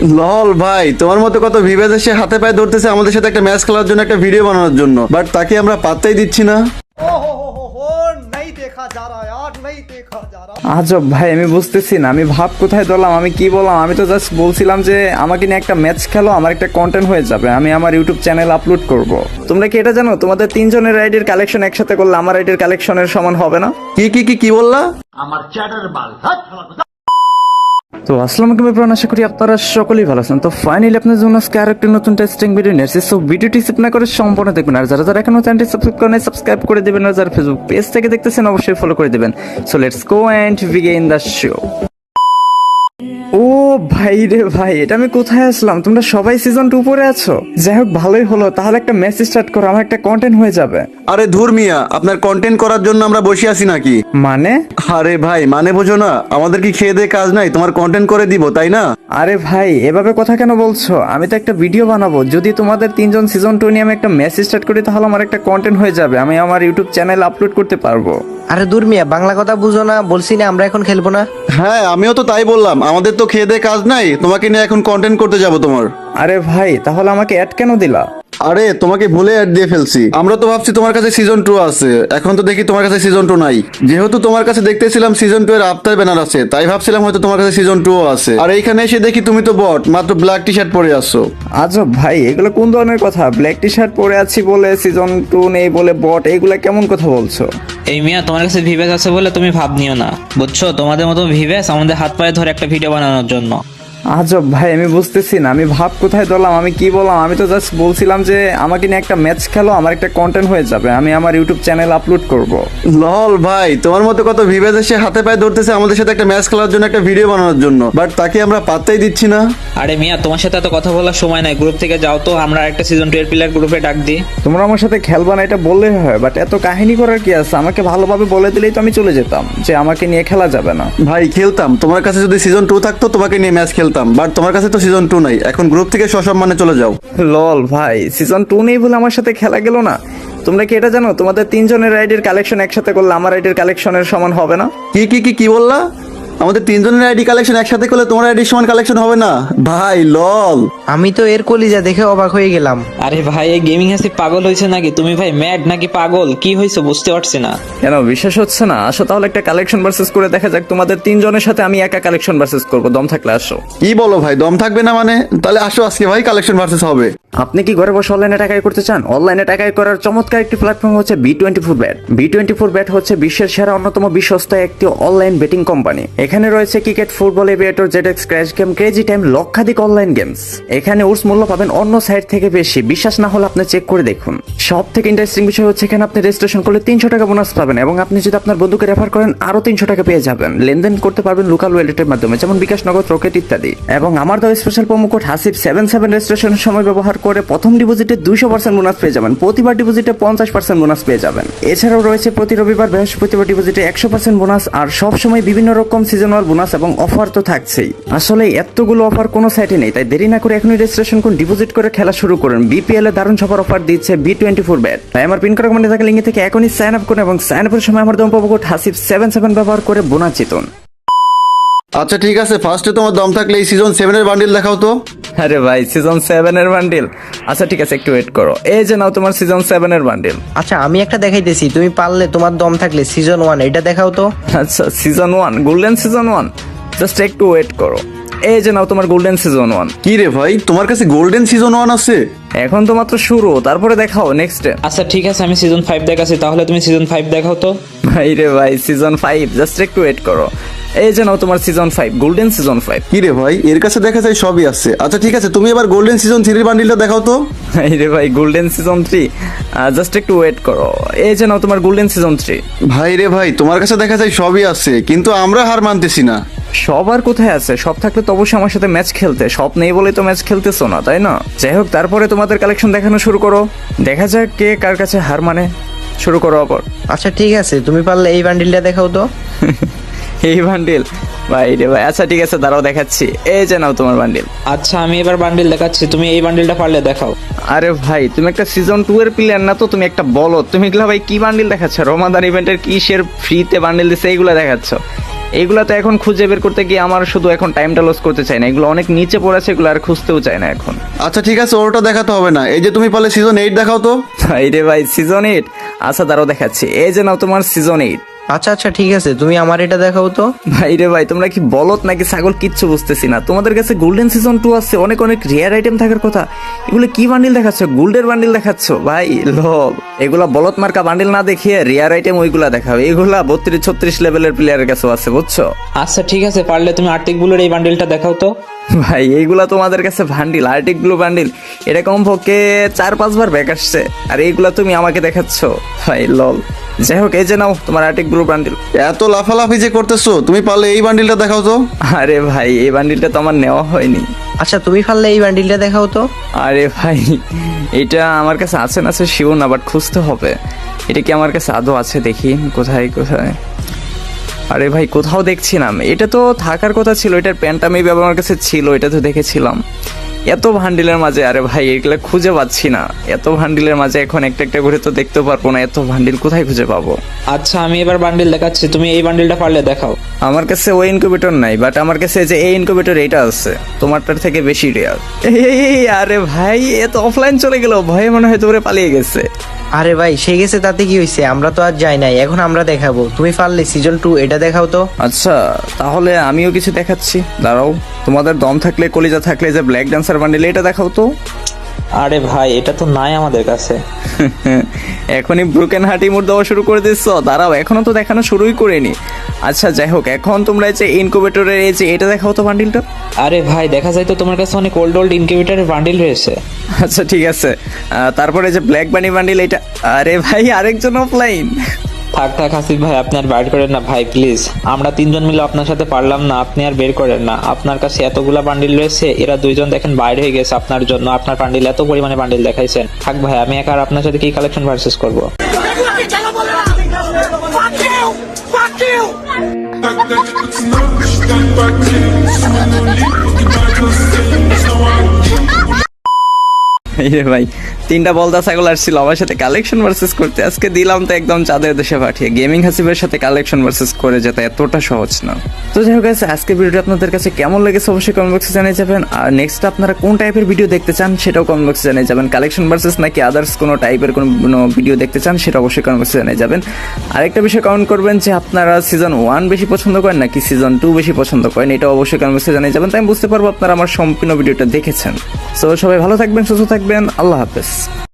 লল ভাই, তোমার মতো কত ভিভেজ এসে হাতে পায়ে ধরতেছে আমাদের সাথে একটা ম্যাচ খেলার জন্য, একটা ভিডিও বানানোর জন্য, বাট তাকে আমরা পাত্তাই দিচ্ছি না। नहीं देखा जा रहा यार, नहीं देखा जा रहा। আজব ভাই, আমি বুঝতেছি না আমি ভাব কোথায় ধরলাম, আমি কি বললাম। আমি তো জাস্ট বলছিলাম যে আমাকে নিয়ে একটা ম্যাচ খেলো, আমার একটা কন্টেন্ট হয়ে যাবে, আমি আমার ইউটিউব চ্যানেল আপলোড করব। তোমরা কি এটা জানো তোমাদের তিনজনের আইডির কালেকশন একসাথে করলে আমার আইডির কালেকশনের সমান হবে না? কি বললা? তো আসসালামু আলাইকুম এভরিওয়ান, আশা করি আপনারা সকলেই ভালো আছেন। তো ফাইনালি আপনাদের জন্য আজকে আরেকটি নতুন টেস্টিং ভিডিও নিয়ে এসেছি। সো ভিডিওটি স্কিপ না করে সম্পূর্ণ দেখবেন, আর যারা এখনো চ্যানেলটি সাবস্ক্রাইব করেন সাবস্ক্রাইব করে দিবেন, আর যারা ফেসবুক পেজ থেকে দেখতেছেন অবশ্যই ফলো করে দিবেন। So let's go and begin the show. ও ভাই রে ভাই, এটা আমি কোথায় আসলাম? তোমরা সবাই সিজন 2 পরে আছো। যাই হোক, ভালোই হলো, তাহলে একটা ম্যাচ স্টার্ট করো, আমার একটা কন্টেন্ট হয়ে যাবে। আরে ধুর মিয়া, আপনার কন্টেন্ট করার জন্য আমরা বসে আছি নাকি? মানে? আরে ভাই, মানে বোঝো না, আমাদের কি খেয়ে দিয়ে কাজ নাই? তোমার কন্টেন্ট করে দিব, তাই না? আরে ভাই, এভাবে কথা কেন বলছো? আমি তো একটা ভিডিও বানাবো। যদি তোমাদের তিনজন সিজন 2 নিয়ে আমি একটা ম্যাচ স্টার্ট করি, তাহলে আমার একটা কন্টেন্ট হয়ে যাবে, আমি আমার ইউটিউব চ্যানেল আপলোড করতে পারবো। আরে দূর মিয়া, বাংলা কথা বুঝো না, বলছি না আমরা এখন খেলবো না। হ্যাঁ, আমিও তো তাই বললাম, আমাদের তো খেয়ে দিয়ে কাজ নাই, তোমাকে নিয়ে এখন কন্টেন্ট করতে যাব তোমার। আরে ভাই, তাহলে আমাকে অ্যাড কেন দিলা? আরে তোমাকে ভুলে অ্যাড দিয়ে ফেলছি। আমরা তো ভাবছি তোমার কাছে সিজন 2 আছে, এখন তো দেখি তোমার কাছে সিজন 2 নাই। যেহেতু তোমার কাছে দেখতেছিলাম সিজন 2 এর আফটার ব্যানার আছে, তাই ভাবছিলাম হয়তো তোমার কাছে সিজন 2 আছে। আর এইখানে এসে দেখি তুমি তো বট, মাত্র ব্ল্যাক টি শার্ট পরে আসছো। আজব ভাই, এগুলো কোন ধরনের কথা? ব্ল্যাক টি শার্ট পরে আছি বলে সিজন 2 নেই বলে বট, এইগুলা কেমন কথা বলছো? এই মিয়া, তোমার কাছে ভিভ্যাস আছে বলে তুমি ভাব নিও না, বুঝছো? তোমাদের মতো ভিভ্যাস আমাদের হাত পায়ে ধরে একটা ভিডিও বানানোর জন্য। আজব ভাই, আমি বুঝতেছি না আমি ভাব কোথায় ধরলাম, আমি কি বললাম। আমি তো জাস্ট বলছিলাম যে আমাকে নিয়ে একটা ম্যাচ খেলো, আমার একটা কন্টেন্ট হয়ে যাবে, আমি আমার ইউটিউব চ্যানেল আপলোড করব। লল ভাই, তোমার মতো কত ভিভেজ এসে হাতে পায়ে ধরতেছে আমাদের সাথে একটা ম্যাচ খেলার জন্য, একটা ভিডিও বানানোর জন্য, বাট তাকে আমরা পাত্তাই দিচ্ছি না। আরে মিয়া, তোমার সাথে এত কথা বলার সময় নাই, গ্রুপ থেকে যাও তো, আমরা একটা সিজন 2 এর প্লেয়ার গ্রুপে ডাক দিই। তোমরা আমার সাথে খেলবা না এটা বললেই হয়, বাট এত কাহিনী করার কি আছে? আমাকে ভালোভাবে বলে দিলেই তো আমি চলে যেতাম যে আমাকে নিয়ে খেলা যাবে না। ভাই খেলতাম, তোমার কাছে যদি সিজন 2 থাকতো তোমাকে নিয়ে ম্যাচ খেলতাম, বাট তোমার কাছে তো সিজন 2 নাই, এখন গ্রুপ থেকে সসম্মানে চলে যাও। লল ভাই, সিজন 2 নেই বলে আমার সাথে খেলা গেল না। তোমরা কি এটা জানো তোমাদের তিনজনের আইডির কালেকশন একসাথে করলে আমার আইডির কালেকশনের সমান হবে না? কি বললা? আমাদের তিনজনের আইডি কালেকশন একসাথে করলে তোমার আইডি সমান কালেকশন হবে না? ভাই লল, আমি তো এর কলিজা দেখে অবাক হয়ে গেলাম। আরে ভাই, এই গেমিং হাসি পাগল হয়েছে নাকি? তুমি ভাই ম্যাড নাকি পাগল, কি হয়েছে বুঝতে পারছি না। কেন বিশ্বাস হচ্ছে না? আসো তাহলে একটা কালেকশন ভার্সেস করে দেখা যাক। তোমাদের তিনজনের সাথে আমি একা কালেকশন ভার্সেস করবো, দম থাকলে আসো। কি বলো ভাই, দম থাকবে না মানে? তাহলে আসো আজকে ভাই, কালেকশন ভার্সেস হবে। আপনি কি ঘরে বসে অনলাইনে টাকা আয় করতে চান? অনলাইনে টাকা আয় করার চমৎকার একটি প্ল্যাটফর্ম হচ্ছে B24bet। B24bet হচ্ছে বিশ্বের সেরা অন্যতম বিশ্বস্ত একটি অনলাইন বেটিং কোম্পানি। এখানে রয়েছে cricket, football, aviator, ZX, crash game, crazy time, লক্ষাধিক অনলাইন গেমস। এখানে উর্স মূল্য পাবেন অন্য সাইট থেকে বেশি। বিশ্বাস না হলে আপনি চেক করে দেখুন। সব থেকে ইন্টারেস্টিং বিষয় হচ্ছে এখানে আপনি রেজিস্ট্রেশন করলে 300 টাকা বোনাস পাবেন, এবং আপনি যদি আপনার বন্ধুকে রেফার করেন আরো 300 টাকা পেয়ে যাবেন। লেনদেন করতে পারবেন লোকাল ওয়ালেটের মাধ্যমে, যেমন বিকাশ, নগদ, রকেট ইত্যাদি। এবং আমার দেওয়া স্পেশাল প্রোমো কোড হাসিব77 রেজিস্ট্রেশনের সময় ব্যবহার করে প্রথম ডিপোজিটে 200% বোনাস পেয়ে যাবেন, প্রতিবার ডিপোজিটে 50% বোনাস পেয়ে যাবেন। এছাড়াও রয়েছে প্রতি রবিবার, বৃহস্পতিবার ডিপোজিটে 100% বোনাস, আর সব সময় বিভিন্ন রকম সিজনাল বোনাস এবং অফার তো থাকছেই। আসলে এতগুলো অফার কোনো সাইটে নেই, তাই দেরি না করে এখনই রেজিস্ট্রেশন করুন, ডিপোজিট করে খেলা শুরু করুন। বিপিএল এ দারুণ সবার অফার দিচ্ছে B24bet। তাই আমার পিন করা কমেন্টে থাকা লিঙ্ক থেকে এখনই সাইন আপ করুন, এবং সাইন আপের সময় আমার দম প্রোমো কোড হাসিব77 ব্যবহার করে বোনাস জিতুন। আচ্ছা ঠিক আছে, ফার্স্টে তোমার দম থাকলে এই সিজন 7 এর বান্ডিল দেখাও তো। আরে ভাই, সিজন 7 এর বান্ডিল? আচ্ছা ঠিক আছে, একটু ওয়েট করো। এই যে নাও তোমার সিজন 7 এর বান্ডিল। আচ্ছা আমি একটা দেখাইতেছি, তুমি পারলে তোমার দম থাকলে সিজন 1 এটা দেখাও তো। আচ্ছা, সিজন 1, গোল্ডেন সিজন 1, জাস্ট একটু ওয়েট করো। এই যে নাও তোমার গোল্ডেন সিজন 1। কি রে ভাই, তোমার কাছে গোল্ডেন সিজন 1 আছে? এখন তো মাত্র শুরু, তারপরে দেখাও নেক্সট ডে। আচ্ছা ঠিক আছে, আমি সিজন 5 দেখাচ্ছি, তাহলে তুমি সিজন 5 দেখাও তো। ভাই রে ভাই, সিজন 5, জাস্ট একটু ওয়েট করো। এই যে নাও তোমার সিজন 5, গোল্ডেন সিজন 5। কি রে ভাই, এর কাছে দেখা যায় সবই আছে। আচ্ছা ঠিক আছে, তুমি এবার গোল্ডেন সিজন 3 বান্ডিলটা দেখাও তো। ভাই রে ভাই, গোল্ডেন সিজন 3, জাস্ট একটু ওয়েট করো। এই যে নাও তোমার গোল্ডেন সিজন 3। ভাই রে ভাই, তোমার কাছে দেখা যায় সবই আছে, কিন্তু আমরা হার মানতেছি না। সবার কোথায় আছে? সব থাকলে তো অবশ্যই আমার সাথে ম্যাচ খেলতে, সব নেই বলে তো ম্যাচ খেলতেছো না, তাই না? যাই হোক, তারপরে তোমাদের কালেকশন দেখানো শুরু করো, দেখা যাক কে কার কাছে হার মানে। শুরু করো আবার। আচ্ছা ঠিক আছে, তুমি পারলে এই বান্ডিলটা দেখাও তো। এই বান্ডিল? ভাই রে ভাই, আচ্ছা ঠিক আছে, দাঁড়াও দেখাচ্ছি। এই যে নাও তোমার বান্ডিল। আচ্ছা আমি এবার বান্ডিল দেখাচ্ছি, তুমি এই বান্ডিলটা পারলে দেখাও। আরে ভাই, তুমি একটা সিজন 2 এর প্লেয়ার না তো, তুমি একটা বলো। তুমি এগুলা ভাই কি বান্ডিল দেখাচ্ছ? রমাদান ইভেন্টের কিসের ফ্রিতে বান্ডিল দিচ্ছে এইগুলা দেখাচ্ছ? এইগুলা তো এখন খুঁজে বের করতে গিয়ে আমার শুধু এখন টাইমটা লস করতে চাই না, এগুলো অনেক নিচে পড়েছে, এগুলো আর খুঁজতেও চাই না এখন। আচ্ছা ঠিক আছে, ওটা দেখাতে হবে না। এই যে তুমি পারলে সিজন 8 দেখাও তো। ভাই রে ভাই, সিজন 8? আচ্ছা দাঁড়াও দেখাচ্ছি, এই যে নাও তোমার সিজন 8। আচ্ছা আচ্ছা ঠিক আছে, তুমি আমার এটা দেখাও তো। ভাই রে ভাই, তোমরা কি বলদ নাকি ছাগল কিচ্ছু বুঝতেছি না। তোমাদের কাছে গোল্ডেন সিজন 2 আছে, অনেক অনেক রেয়ার আইটেম থাকার কথা, এগুলো কি বান্ডিল দেখাচ্ছ? গোল্ডের বান্ডিল দেখাচ্ছ ভাই, লোভ। এগুলা বলদ মার্কা বান্ডিল না দেখিয়ে রেয়ার আইটেম ওইগুলা দেখাও, এগুলা 32-36 লেভেলের প্লেয়ারের কাছেও আছে, বুঝছো? আচ্ছা ঠিক আছে, পারলে তুমি আর্টিক ব্লুর এই বান্ডিলটা দেখাও তো। ভাই এইগুলা তোমাদের কাছে বান্ডিল, আর্টিক ব্লু বান্ডিল, এটা কমপক্ষে 4-5 বার ব্যাক আসছে, আর এইগুলা তুমি আমাকে দেখাচ্ছ ভাই, লল। যাই হোক, এই যে নাও তোমার আর্টিক ব্লু বান্ডিল। এত লাফালাফি যে করতেছো, তুমি পারলে এই বান্ডিলটা দেখাও তো। আরে ভাই, এই বান্ডিলটা তো আমার নেওয়া হয়নি। আচ্ছা তুমি পারলে এই বান্ডিলটা দেখাও তো। আরে ভাই, এটা আমার কাছে আছে না আছে শিওর না, বাট খুঁজতে হবে। এটা কি আমার কাছে আদৌ আছে? দেখি কোথায় কোথায়। আরে ভাই, কোথাও দেখছি না। এটা তো থাকার কথা ছিল, এটার প্যান্টটা মেবি আমার কাছে ছিল, এটা তো দেখেছিলাম। এত ভান্ডিলের মাঝে, আরে ভাই এগুলো খুঁজে পাচ্ছি না। এত ভান্ডিলের মাঝে এখন একটা একটা করে তো দেখতে পারবো না, এত ভান্ডিল কোথায় খুঁজে পাবো? আচ্ছা আমি এবার বান্ডিল দেখাচ্ছি, তুমি এই বান্ডিলটা পারলে দেখাও। আমার কাছে ওই ইনকিউবেটর নাই, বাট আমার কাছে যে এই ইনকিউবেটর এটা আছে, তোমারটার থেকে বেশি রেয়ার। এই আরে ভাই, এ তো অফলাইন চলে গেল, ভয়ে মনে হয় তোরে পালিয়ে গেছে। আরে ভাই সে গেছে তাতে কি হয়েছে, আমরা তো আর যাই নাই, এখন আমরা দেখাবো। তুমি পারলে সিজন 2 এটা দেখাও তো। আচ্ছা তাহলে আমিও কিছু দেখাচ্ছি, দাঁড়াও। তোমাদের দম থাকলে, কলিজা থাকলে, যে ব্ল্যাক ডান্সার বান্ডিল এটা দেখাও তো। আরে ভাই, এটা তো নাই আমাদের কাছে। এখনই ব্রোকেন হার্ট ইমোট দেওয়া শুরু করে দিচ্ছ? দাঁড়াও, এখনো তো দেখানো শুরুই করিনি। আচ্ছা যাই হোক, এখন তোমরা এই যে ইনকিউবেটরের এই যে এটা দেখাও তো বান্ডিলটা। আরে ভাই, দেখা যায় তো তোমার কাছে অনেক ওল্ড ওল্ড ইনকিউবেটরের বান্ডিল রয়েছে। আচ্ছা ঠিক আছে, তারপরে যে ব্ল্যাক বানি বান্ডিল এটা। আরে ভাই, আরেকজন অফলাইন। থাক থাক হাসিফ ভাই, আপনি আর বাইর করেন না ভাই প্লিজ। আমরা 3 জন মিলে আপনার সাথে পারলাম না, আপনি আর বের করেন না। আপনার কাছে এতগুলা বান্ডিল রয়েছে, এরা 2 জন দেখেন বাইর হয়ে গেছে আপনার জন্য। আপনার বান্ডিল এত পরিমাণে বান্ডিল দেখাইছেন। থাক ভাই, আমি একা আর আপনার সাথে কি কালেকশন ভার্সেস করবো। এই রে ভাই, 3টা বলদা ছাগল আসছিল আমার সাথে কালেকশন ভার্সেস করতে, আজকে দিলাম তো একদম চাঁদের দেশে পাঠিয়ে। গেমিং হাসিবের সাথে কালেকশন ভার্সেস করে যেতে এতটা সহজ না। তো যাই হোক guys, আজকে ভিডিওটা আপনাদের কাছে কেমন লেগেছে অবশ্যই কমেন্ট বক্সে জানিয়ে যাবেন। আর নেক্সট আপনারা কোন টাইপের ভিডিও দেখতে চান সেটাও কমেন্ট বক্সে জানিয়ে যাবেন। কালেকশন ভার্সেস নাকি আদার্স কোনো টাইপের কোনো ভিডিও দেখতে চান সেটা অবশ্যই কমেন্ট বক্সে জানিয়ে যাবেন। আরেকটা বিষয় কমেন্ট করবেন যে আপনারা সিজন 1 বেশি পছন্দ করেন নাকি সিজন 2 বেশি পছন্দ করেন, এটা অবশ্যই কমেন্ট বক্সে জানিয়ে যাবেন, তাই আমি বুঝতে পারবো আপনারা আমার সম্পূর্ণ ভিডিওটা দেখেছেন। সো সবাই ভালো থাকবেন, সুস্থ থাকবেন, আল্লাহ হাফেজ।